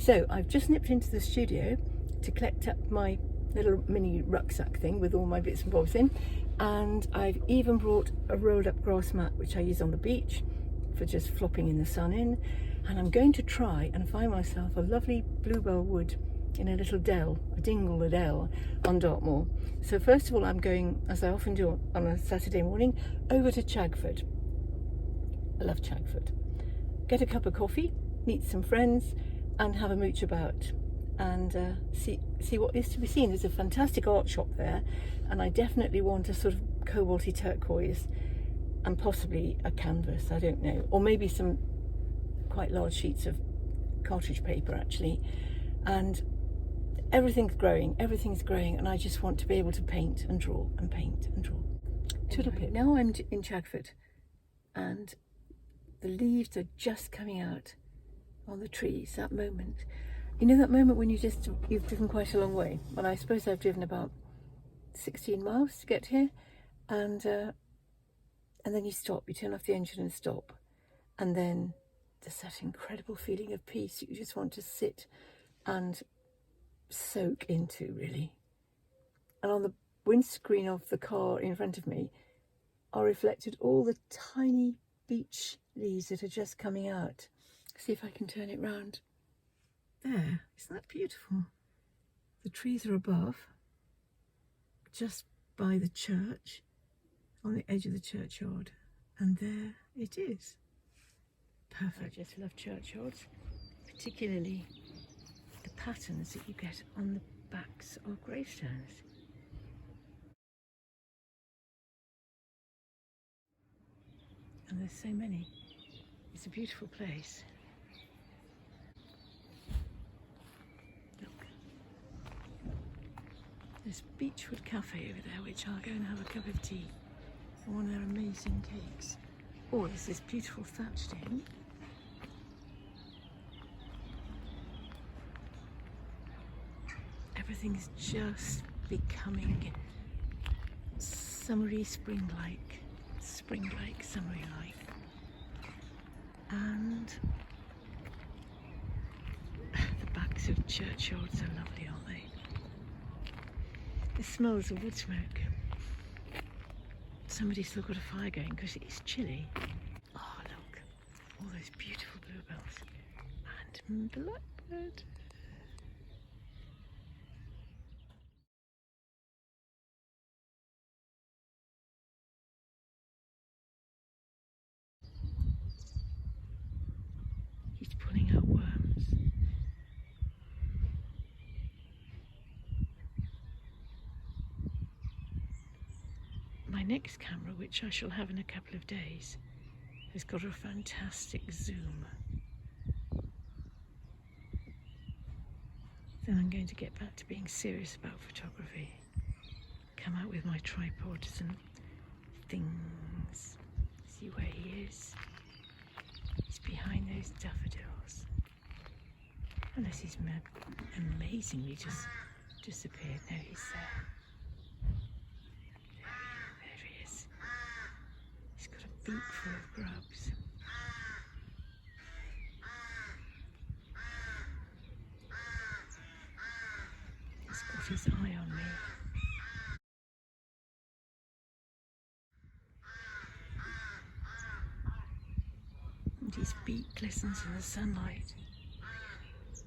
So I've just nipped into the studio to collect up my little mini rucksack thing with all my bits and bobs in, and I've even brought a rolled up grass mat which I use on the beach for just flopping in the sun in, and I'm going to try and find myself a lovely bluebell wood in a little dell, a dingle, a dell on Dartmoor. So first of all, I'm going, as I often do on a Saturday morning, over to Chagford. I love Chagford. Get a cup of coffee, meet some friends, and have a mooch about and see what is to be seen. There's a fantastic art shop there, and I definitely want a sort of cobalty turquoise and possibly a canvas, I don't know, or maybe some quite large sheets of cartridge paper actually. And everything's growing, and I just want to be able to paint and draw and paint and draw. Anyway, now I'm in Chagford, and the leaves are just coming out on the trees. That moment, you know, that moment when you've driven quite a long way. Well, I suppose I've driven about 16 miles to get here, and then you stop, you turn off the engine and stop, and then there's that incredible feeling of peace you just want to sit and soak into, really. And on the windscreen of the car in front of me are reflected all the tiny beech leaves that are just coming out. See if I can turn it round. There, isn't that beautiful? The trees are above, just by the church, on the edge of the churchyard, and there it is. Perfect. I just love churchyards, particularly the patterns that you get on the backs of gravestones. And there's so many. It's a beautiful place. Look. There's Beechwood Cafe over there, which I'll go and have a cup of tea and one of their amazing cakes. Oh, there's this beautiful thatched inn. Everything's just becoming summery, spring-like, summery-like. And the backs of churchyards are lovely, aren't they? It smells of wood smoke. Somebody's still got a fire going because it's chilly. Oh, look, all those beautiful bluebells and blackbird. He's pulling out worms. My next camera, which I shall have in a couple of days, has got a fantastic zoom. Then I'm going to get back to being serious about photography. Come out with my tripods and things. See where he is. He's behind those daffodils. Unless he's amazingly just disappeared. No, he's there. There he is. He's got a beak full of grubs. He's got his eye on me. And his beak glistens in the sunlight. It's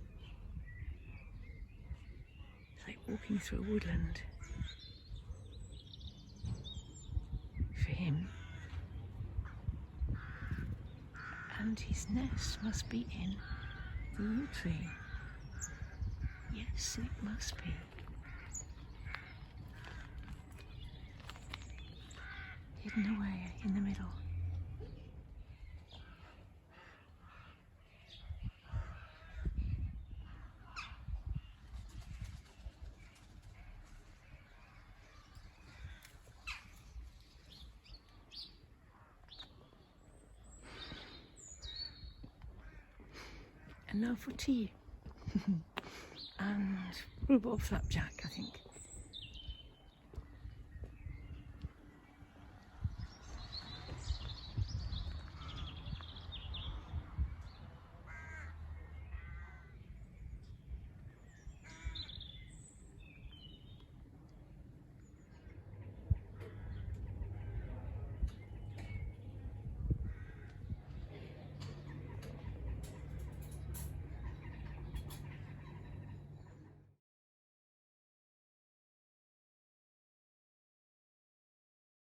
like walking through a woodland. For him. And his nest must be in the yew tree. Yes, it must be. Hidden away in the middle. And now for tea. And rhubarb flapjack, I think.